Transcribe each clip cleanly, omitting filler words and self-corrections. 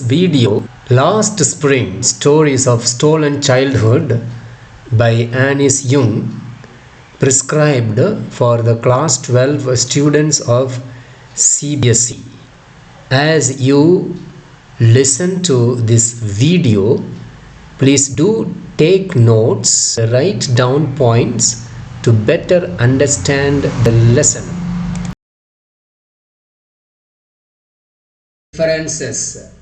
this video, Last Spring Stories of Stolen Childhood by Annis Jung, prescribed for the class 12 students of CBSE. As you listen to this video, please do take notes, write down points to better understand the lesson. Differences.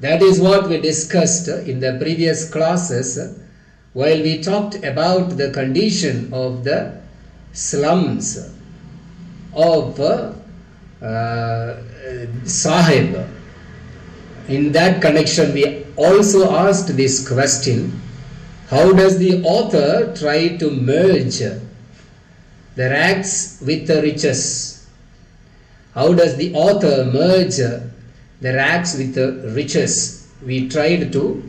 That is what we discussed in the previous classes while we talked about the condition of the slums of Sahib. In that connection, we also asked this question: how does the author try to merge the rags with the riches? How does the author merge the rags with the riches? We tried to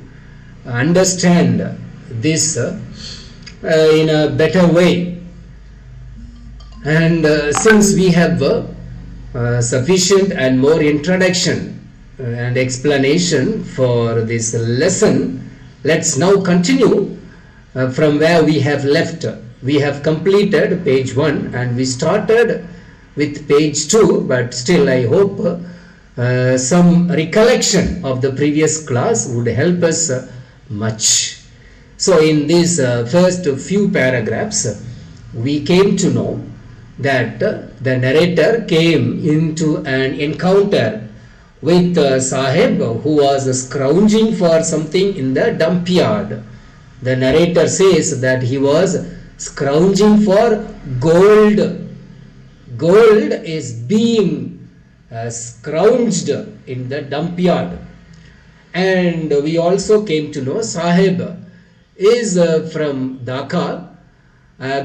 understand this in a better way. And since we have sufficient and more introduction and explanation for this lesson, let's now continue from where we have left. We have completed page 1 and we started with page 2, but still I hope some recollection of the previous class would help us much. So in these first few paragraphs, we came to know that the narrator came into an encounter with Sahib, who was scrounging for something in the dump yard. The narrator says that he was scrounging for gold. Gold is being scrounged in the dump yard. And we also came to know Sahib is from Dhaka,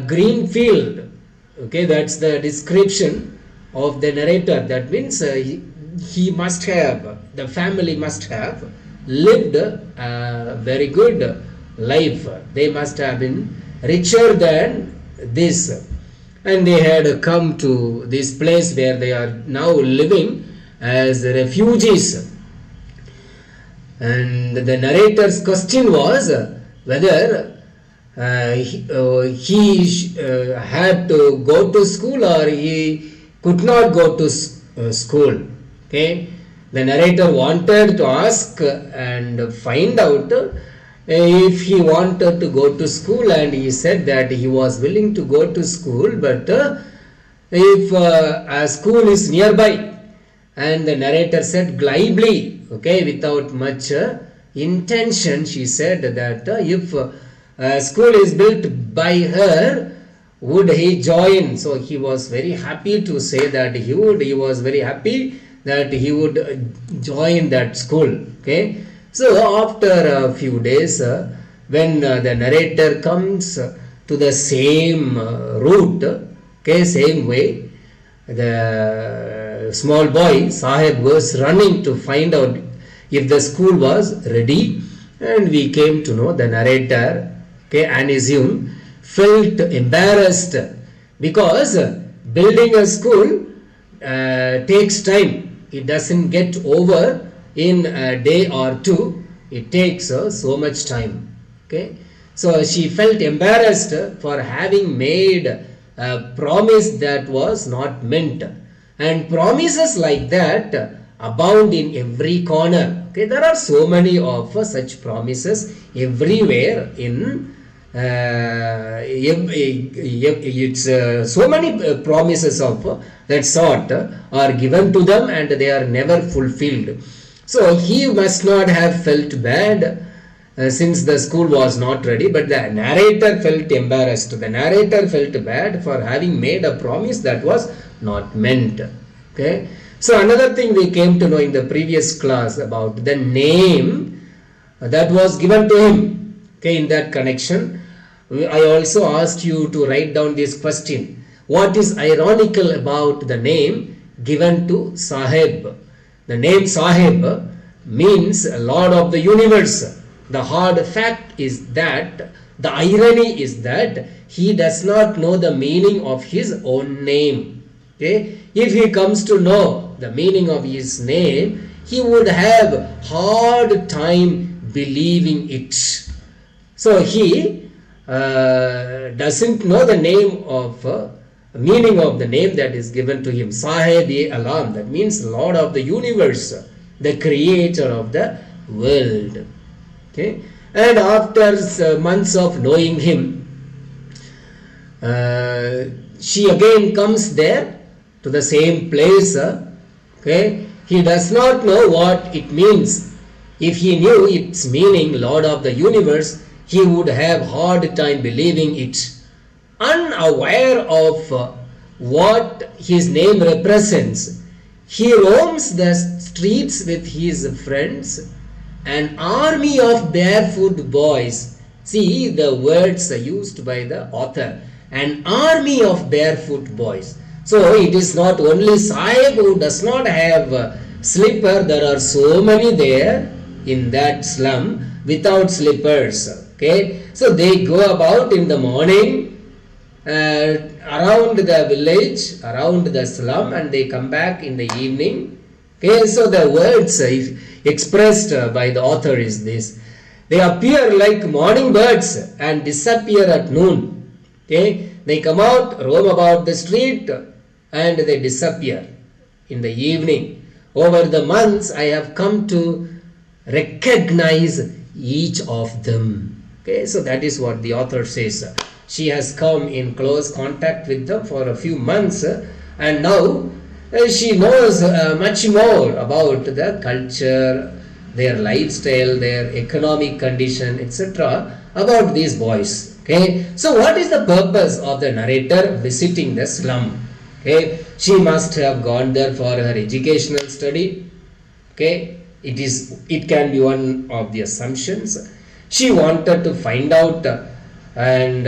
green field. Okay, that's the description of the narrator. That means he must have, the family must have lived a very good life. They must have been richer than this. And they had come to this place where they are now living as refugees. And the narrator's question was whether he had to go to school or he could not go to school. Okay, the narrator wanted to ask and find out if he wanted to go to school, and he said that he was willing to go to school, but if a school is nearby. And the narrator said glibly, okay, without much intention, she said that if a school is built by her, would he join? So he was very happy to say that he would. He was very happy that he would join that school. Okay. So after a few days, when the narrator comes to the same route, okay, same way, the small boy Sahib was running to find out if the school was ready, and we came to know the narrator, okay, Annis Jung, felt embarrassed because building a school takes time. It doesn't get over in a day or two. It takes so much time. Okay, so she felt embarrassed for having made a promise that was not meant, and promises like that abound in every corner. Okay, there are so many of such promises everywhere in it's so many promises of that sort are given to them and they are never fulfilled. So he must not have felt bad since the school was not ready, but the narrator felt embarrassed. The narrator felt bad for having made a promise that was not meant. Okay. So another thing we came to know in the previous class about the name that was given to him. Okay, in that connection, I also asked you to write down this question: what is ironical about the name given to Sahib? The name Sahib means Lord of the Universe. The hard fact is that, the irony is that he does not know the meaning of his own name. Okay? If he comes to know the meaning of his name, he would have hard time believing it. So he doesn't know the name of meaning of the name that is given to him, Sahib-e-Alam. That means Lord of the universe, the creator of the world. Okay, and after months of knowing him, she again comes there to the same place. Okay, he does not know what it means. If he knew its meaning, Lord of the universe, he would have hard time believing it. Unaware of what his name represents, he roams the streets with his friends, an army of barefoot boys. See the words used by the author, an army of barefoot boys. So it is not only Sahib who does not have a slipper, there are so many there in that slum without slippers. Okay, so they go about in the morning around the village, around the slum, and they come back in the evening. Okay, so the words expressed by the author is this: they appear like morning birds and disappear at noon. Okay, they come out, roam about the street, and they disappear in the evening. Over the months, I have come to recognize each of them. Okay, so that is what the author says. She has come in close contact with them for a few months, and now she knows much more about the culture, their lifestyle, their economic condition, etc. about these boys. Okay, so what is the purpose of the narrator visiting the slum? Okay, she must have gone there for her educational study. Okay, it can be one of the assumptions. She wanted to find out and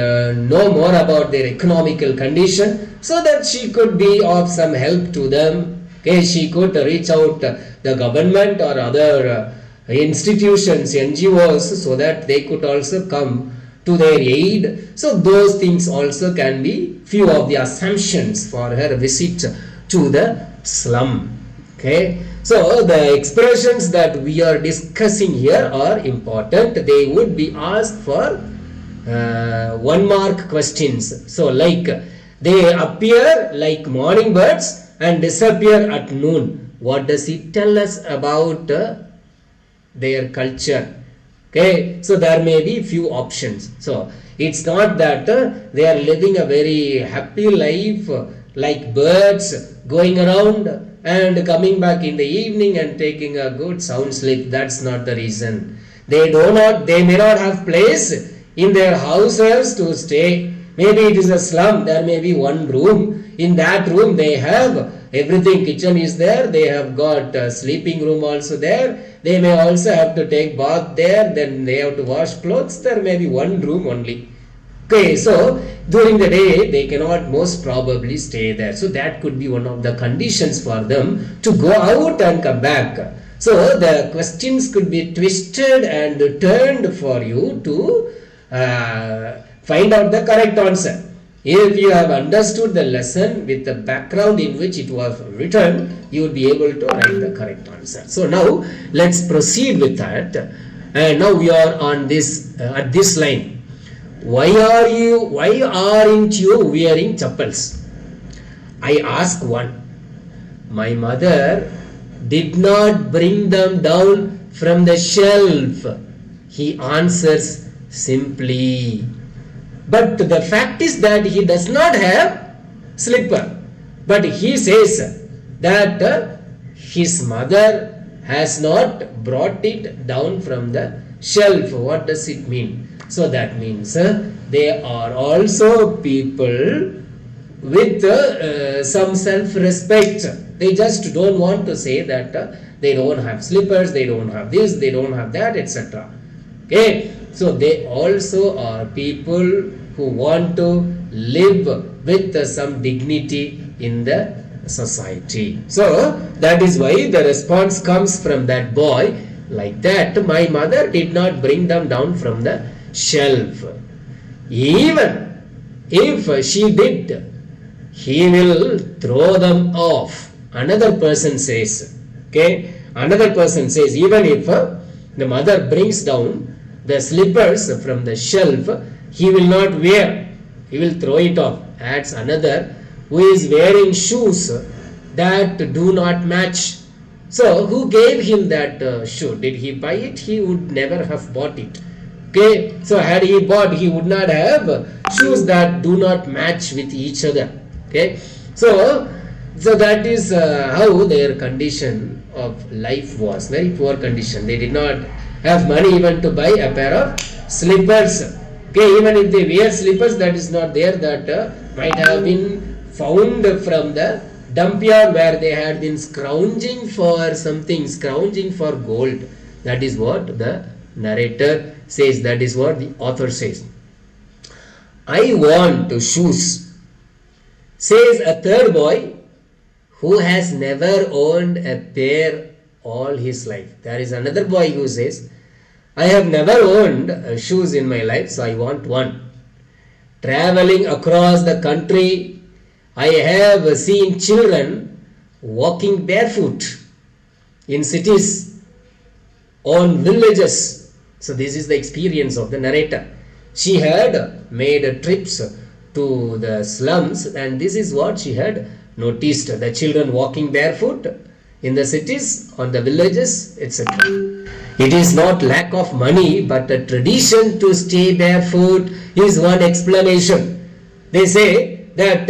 know more about their economical condition so that she could be of some help to them. Okay, she could reach out the government or other institutions, NGOs, so that they could also come to their aid. So those things also can be few of the assumptions for her visit to the slum. Okay, so the expressions that we are discussing here are important. They would be asked for 1 mark questions. So like, they appear like morning birds and disappear at noon. What does it tell us about their culture? Okay, so there may be few options. So it's not that they are living a very happy life like birds going around and coming back in the evening and taking a good sound sleep. That's not the reason. They may not have place in their houses to stay. Maybe it is a slum, there may be one room. In that room they have everything, kitchen is there, they have got a sleeping room also there. They may also have to take bath there, then they have to wash clothes. There may be one room only. Okay, so during the day they cannot most probably stay there. So that could be one of the conditions for them to go out and come back. So the questions could be twisted and turned for you to find out the correct answer. If you have understood the lesson with the background in which it was written, you will be able to write the correct answer. So now let's proceed with that. And now we are on this at this line. Why aren't you wearing chappals? I ask one. My mother did not bring them down from the shelf. He answers simply. But the fact is that he does not have slipper. But he says that his mother has not brought it down from the shelf. What does it mean? So that means they are also people with some self-respect. They just don't want to say that they don't have slippers, they don't have this, they don't have that, etc. Okay, so they also are people who want to live with some dignity in the society. So that is why the response comes from that boy like that. My mother did not bring them down from the shelf. Even if she did, he will throw them off. Another person says. Okay, Another person says, even if the mother brings down the slippers from the shelf, he will not wear, he will throw it off. Adds another, who is wearing shoes that do not match. So who gave him that shoe? Did he buy it? He would never have bought it. Okay, so had he bought, he would not have shoes that do not match with each other. Okay, so that is how their condition of life was. Very poor condition. They did not have money even to buy a pair of slippers. Okay, even if they wear slippers, that is not there. That might have been found from the dump yard where they had been scrounging for something, scrounging for gold. That is what the narrator says. That is what the author says. I want shoes, says a third boy who has never owned a pair all his life. There is another boy who says, I have never owned shoes in my life, so I want one. Traveling across the country, I have seen children walking barefoot in cities, on villages. So this is the experience of the narrator. She had made trips to the slums, and this is what she had noticed. The children walking barefoot in the cities, on the villages, etc. It is not lack of money, but a tradition to stay barefoot is one explanation. They say that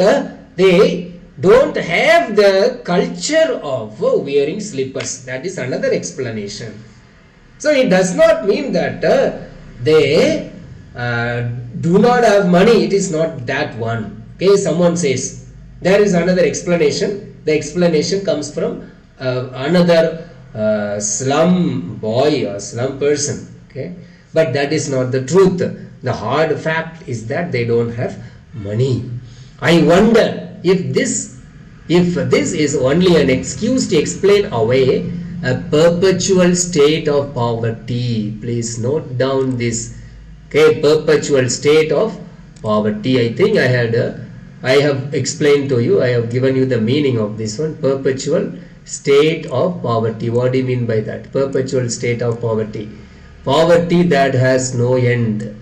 they don't have the culture of wearing slippers. That is another explanation. So it does not mean that they do not have money. It is not that one. Okay, someone says. There is another explanation. The explanation comes from another slum boy or slum person. Okay, but that is not the truth. The hard fact is that they don't have money. I wonder if this is only an excuse to explain away a perpetual state of poverty. Please note down this. Okay, perpetual state of poverty. I think I have explained to you, I have given you the meaning of this one. Perpetual state of poverty. What do you mean by that? Perpetual state of poverty. Poverty that has no end.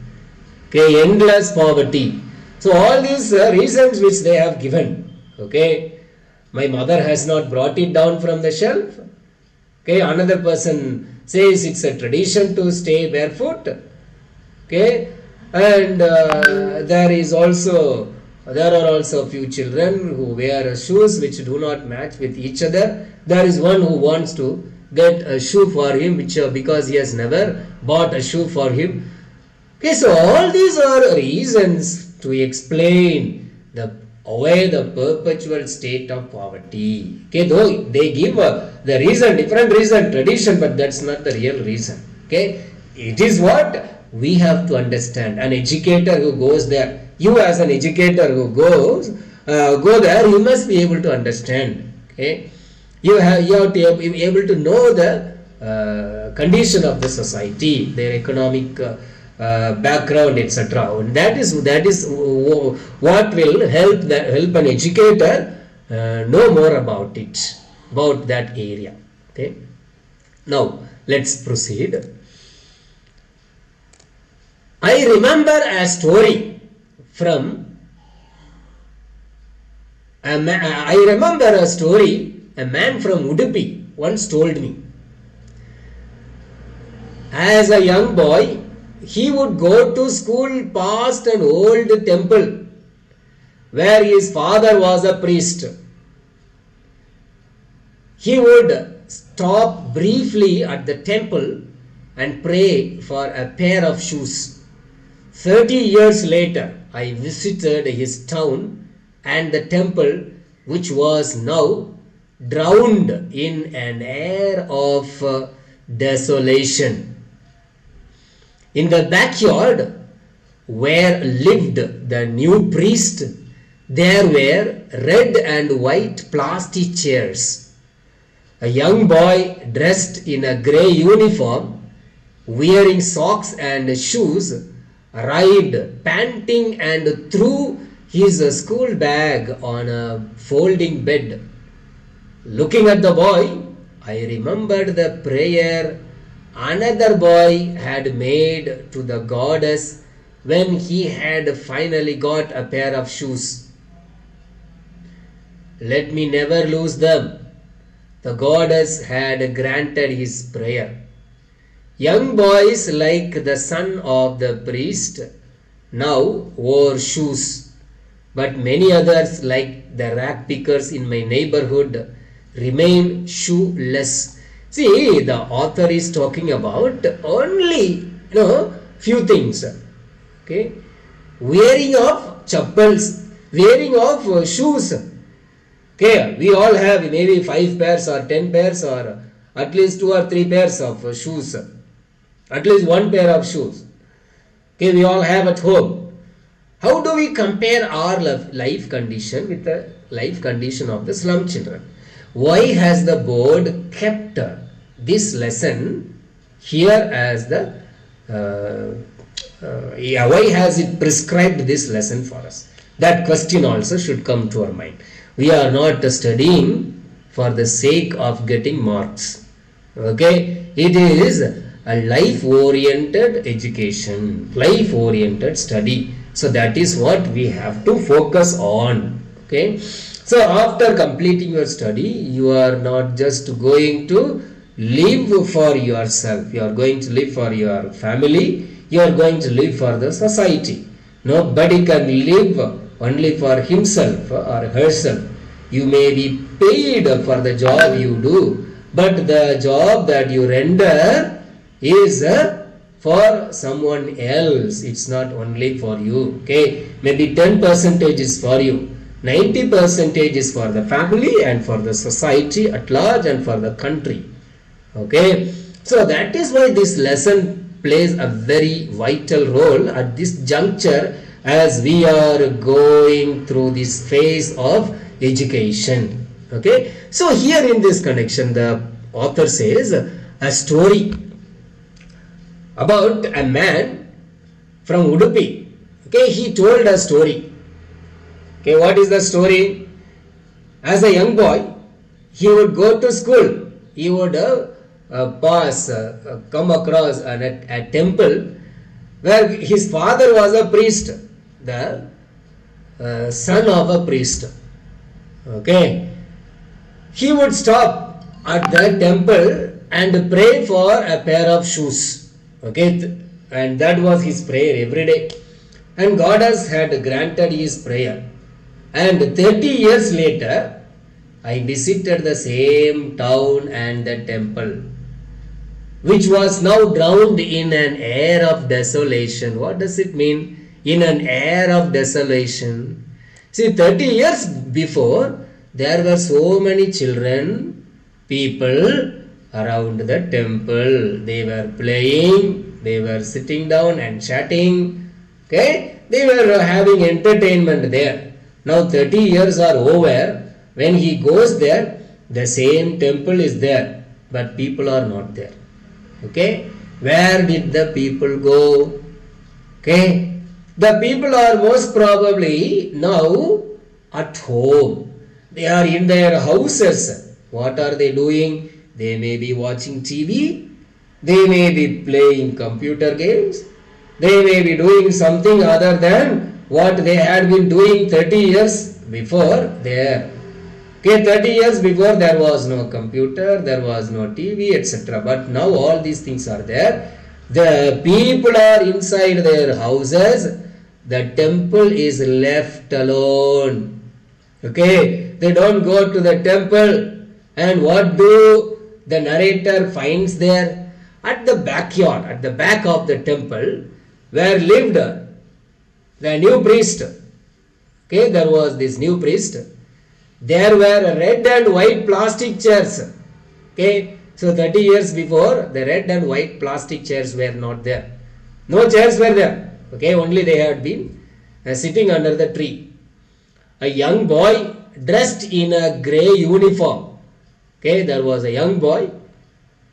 Okay, endless poverty. So all these reasons which they have given. Okay, my mother has not brought it down from the shelf. Okay, another person says it's a tradition to stay barefoot. Okay, and there are also few children who wear shoes which do not match with each other. There is one who wants to get a shoe for him because he has never bought a shoe for him. Okay, so all these are reasons to explain away the perpetual state of poverty. Okay, though they give the reason, different reason, tradition, but that's not the real reason. Okay, it is what we have to understand. An educator who goes there, you as an educator who go there, you must be able to understand. Okay, you have to be able to know the condition of the society, their economic background, etc. And that is what will help an educator know more about it, about that area. Okay. Now let's proceed. I remember a story from a man. A man from Udupi once told me. As a young boy, he would go to school past an old temple where his father was a priest. He would stop briefly at the temple and pray for a pair of shoes. 30 years later, I visited his town and the temple, which was now drowned in an air of desolation. In the backyard where lived the new priest, there were red and white plastic chairs. A young boy dressed in a grey uniform, wearing socks and shoes, arrived panting and threw his school bag on a folding bed. Looking at the boy, I remembered the prayer another boy had made to the goddess when he had finally got a pair of shoes. Let me never lose them. The goddess had granted his prayer. Young boys like the son of the priest now wore shoes, but many others like the rag pickers in my neighborhood remain shoeless. See, the author is talking about only few things. Okay, wearing of chappals, wearing of shoes. Okay, we all have maybe 5 pairs or 10 pairs or at least 2 or 3 pairs of shoes. At least 1 pair of shoes. Okay, we all have at home. How do we compare our life condition with the life condition of the slum children? Why has the board kept this lesson here as the why has it prescribed this lesson for us? That question also should come to our mind. We are not studying for the sake of getting marks. Okay, it is a life-oriented education, life-oriented study. So that is what we have to focus on. Okay, so after completing your study, you are not just going to live for yourself. You are going to live for your family. You are going to live for the society. Nobody can live only for himself or herself. You may be paid for the job you do, but the job that you render is for someone else. It's not only for you. Okay, maybe 10% is for you, 90% is for the family and for the society at large and for the country. Okay, so that is why this lesson plays a very vital role at this juncture as we are going through this phase of education. Okay, so here in this connection the author says a story about a man from Udupi. Okay, he told a story. Okay, what is the story? As a young boy, he would go to school. He would come across a temple where his father was a priest, the son of a priest. Okay, he would stop at the temple and pray for a pair of shoes. Okay, and that was his prayer every day. And God has had granted his prayer. And 30 years later, I visited the same town and the temple, which was now drowned in an air of desolation. What does it mean? In an air of desolation. See, 30 years before, there were so many children, people around the temple. They were playing, they were sitting down and chatting. Okay, they were having entertainment there. Now 30 years are over. When he goes there, the same temple is there, but people are not there. Okay, where did the people go? Okay, the people are most probably now at home. They are in their houses. What are they doing? They may be watching TV. They may be playing computer games. They may be doing something other than what they had been doing 30 years before there. Okay, 30 years before there was no computer, there was no TV, etc. But now all these things are there. The people are inside their houses. The temple is left alone. Okay, they don't go to the temple. And what do the narrator finds there? At the backyard, at the back of the temple, where lived the new priest. Okay, there was this new priest. There were red and white plastic chairs. Okay, so 30 years before, the red and white plastic chairs were not there. No chairs were there. Okay, only they had been sitting under the tree. A young boy dressed in a grey uniform. Okay, there was a young boy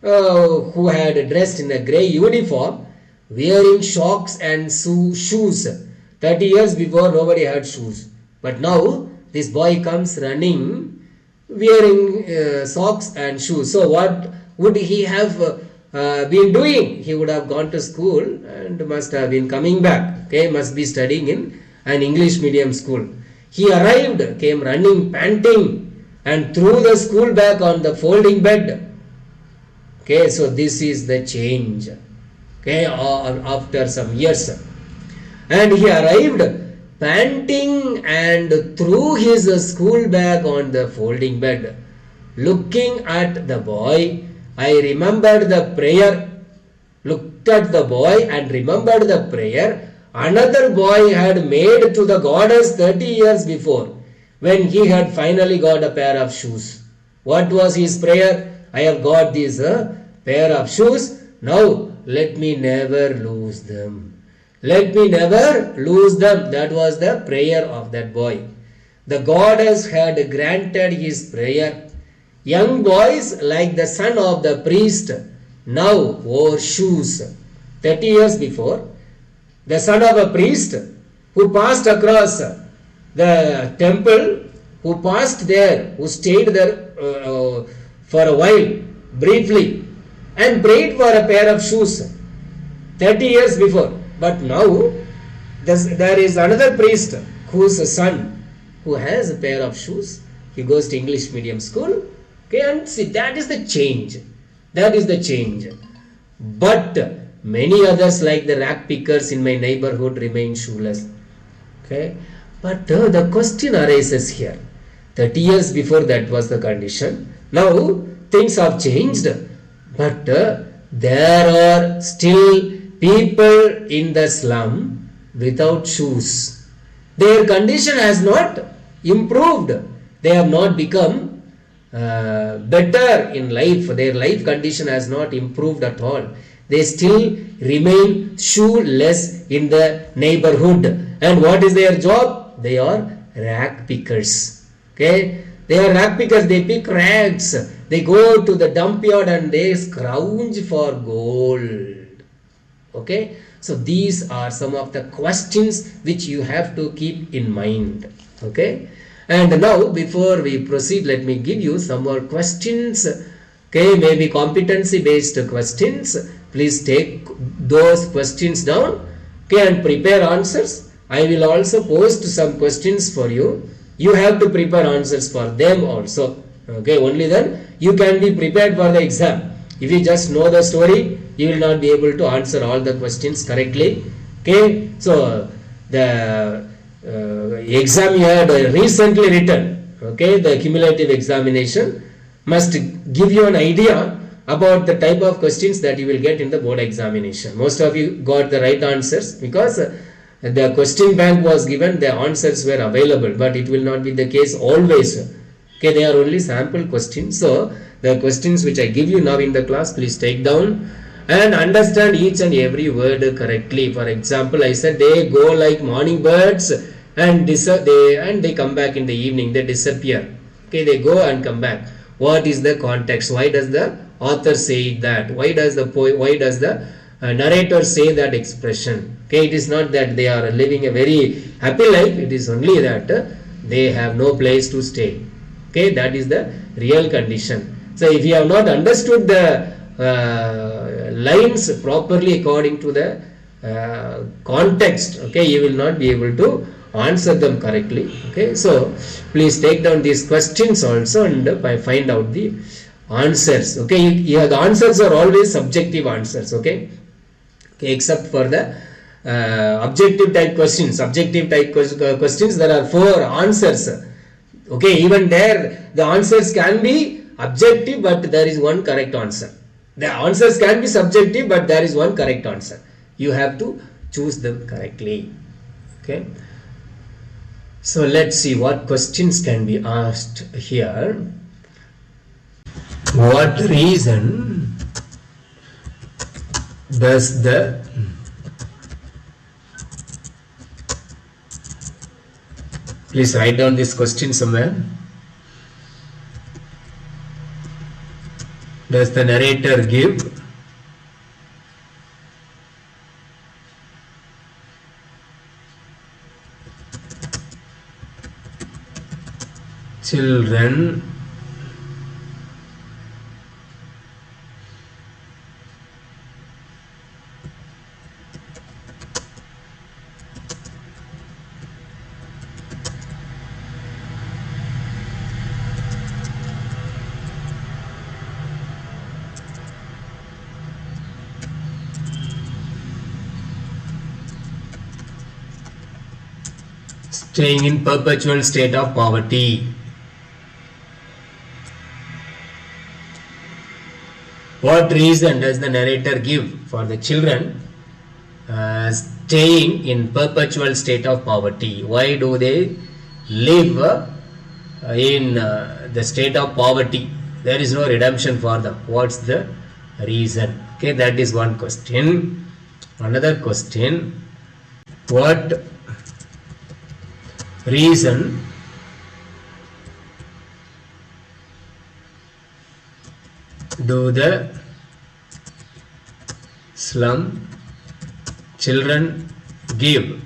who had dressed in a grey uniform, wearing socks and shoes. 30 years before, nobody had shoes. But now, this boy comes running wearing socks and shoes. So what would he have been doing? He would have gone to school and must have been coming back. Okay, must be studying in an English medium school. He arrived, came running, panting, and threw the school bag on the folding bed. Okay, so this is the change. Okay, after some years. And he arrived panting and threw his school bag on the folding bed. Looking at the boy, I remembered the prayer. Looked at the boy and remembered the prayer another boy had made to the goddess 30 years before, when he had finally got a pair of shoes. What was his prayer? I have got this pair of shoes. Now let me never lose them. Let me never lose them. That was the prayer of that boy. The goddess had granted his prayer. Young boys like the son of the priest now wore shoes. 30 years before, the son of a priest who passed across the temple, who passed there, who stayed there for a while, briefly, and prayed for a pair of shoes 30 years before. But now there is another priest whose son who has a pair of shoes. He goes to English medium school. Okay, and see, that is the change. That is the change. But many others like the rag pickers in my neighborhood remain shoeless. Okay, but the question arises here. 30 years before that was the condition. Now things have changed. But there are still people in the slum without shoes. Their condition has not improved. They have not become better in life. Their life condition has not improved at all. They still remain shoeless in the neighborhood. And what is their job? They are rag pickers. Okay, they are rag pickers. They pick rags. They go to the dump yard and they scrounge for gold. Okay, so these are some of the questions which you have to keep in mind. Okay, and now before we proceed, let me give you some more questions. Okay, maybe competency based questions. Please take those questions down. Okay, and prepare answers. I will also post some questions for you. You have to prepare answers for them also. Okay, only then you can be prepared for the exam. If you just know the story, you will not be able to answer all the questions correctly. Okay, so the exam you had recently written, okay, the cumulative examination must give you an idea about the type of questions that you will get in the board examination. Most of you got the right answers because the question bank was given, the answers were available, but it will not be the case always. Okay, they are only sample questions. So the questions which I give you now in the class, please take down and understand each and every word correctly. For example, I said they go like morning birds and they come back in the evening. They disappear. Okay, they go and come back. What is the context? Why does the author say that? Why does the narrator say that expression? Okay, it is not that they are living a very happy life. It is only that they have no place to stay. Okay, that is the real condition. So if you have not understood the lines properly according to the context, okay, you will not be able to answer them correctly. Okay, so please take down these questions also and find out the answers. Okay, the answers are always subjective answers. Okay, except for the objective type questions. Subjective type questions, there are 4 answers. Okay, even there the answers can be objective, but there is one correct answer. The answers can be subjective, but there is one correct answer. You have to choose them correctly. Okay, so let's see what questions can be asked here. What reason does the please write down this question somewhere. Does the narrator give children staying in perpetual state of poverty. What reason does the narrator give for the children staying in perpetual state of poverty? Why do they live in the state of poverty? There is no redemption for them. What's the reason? Okay, that is one question. Another question: what reason do the slum children give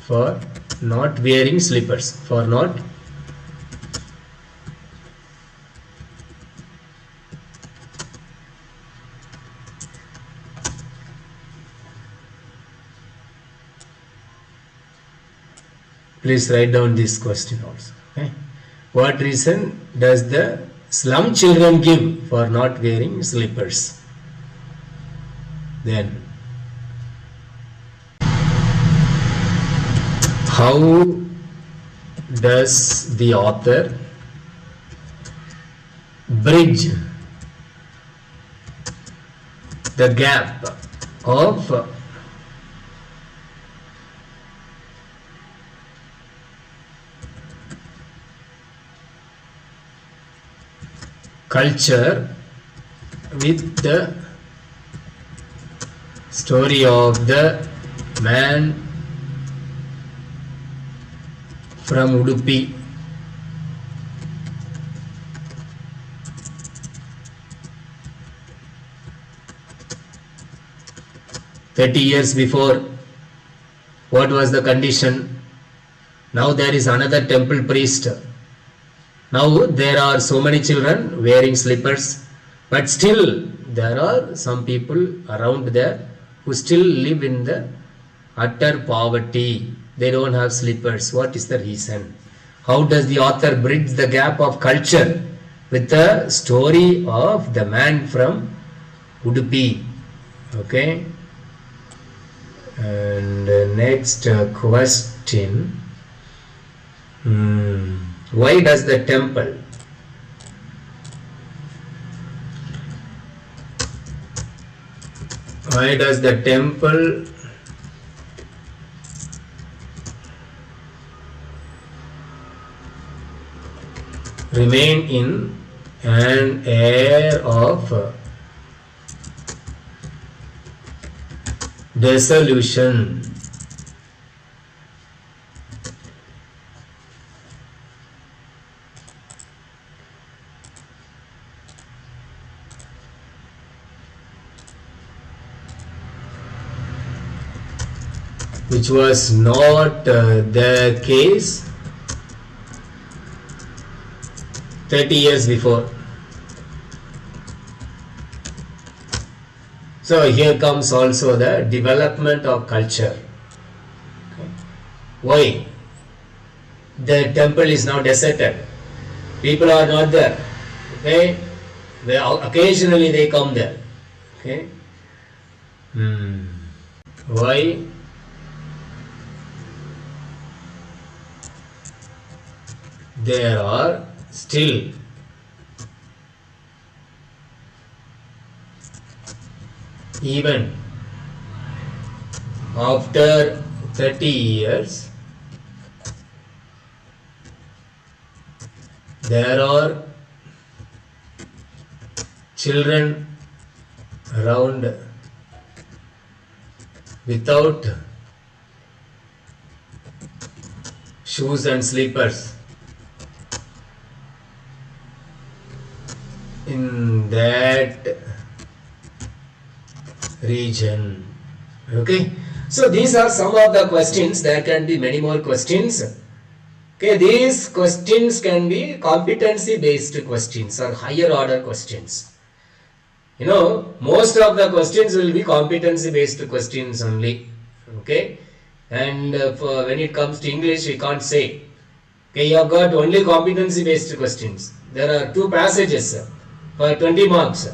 for not wearing slippers? For not please write down this question also. Okay. What reason does the slum children give for not wearing slippers? Then, how does the author bridge the gap of culture with the story of the man from Udupi? "30 years before, what was the condition? Now there is another temple priest. Now there are so many children wearing slippers, but still there are some people around there who still live in the utter poverty. They don't have slippers. What is the reason? How does the author bridge the gap of culture with the story of the man from Udupi?" Okay. And next question. Why does the temple remain in an air of desolation? Which was not the case 30 years before. So here comes also the development of culture. Okay. Why? The temple is now deserted. People are not there. Okay. Occasionally they come there. Okay. Why? There are still even after 30 years there are children around without shoes and slippers in that region. Okay, so these are some of the questions. There can be many more questions. Okay, these questions can be competency based questions or higher order questions. You know, most of the questions will be competency based questions only. Okay, and when it comes to English, we can't say. Okay, you have got only competency based questions. There are 2 passages for 20 marks.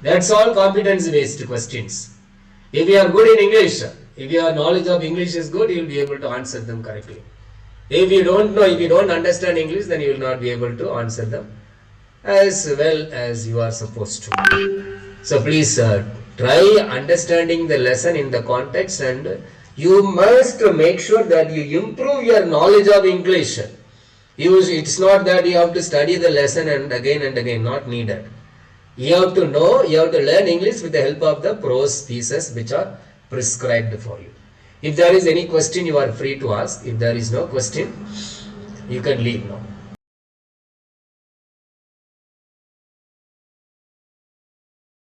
That's all competency based questions. If you are good in English, if your knowledge of English is good, you will be able to answer them correctly. If you don't know, if you don't understand English, then you will not be able to answer them as well as you are supposed to. So please try understanding the lesson in the context, and you must make sure that you improve your knowledge of English. It's not that you have to study the lesson and again, not needed. You have to know, you have to learn English with the help of the prose pieces which are prescribed for you. If there is any question, you are free to ask. If there is no question, you can leave now.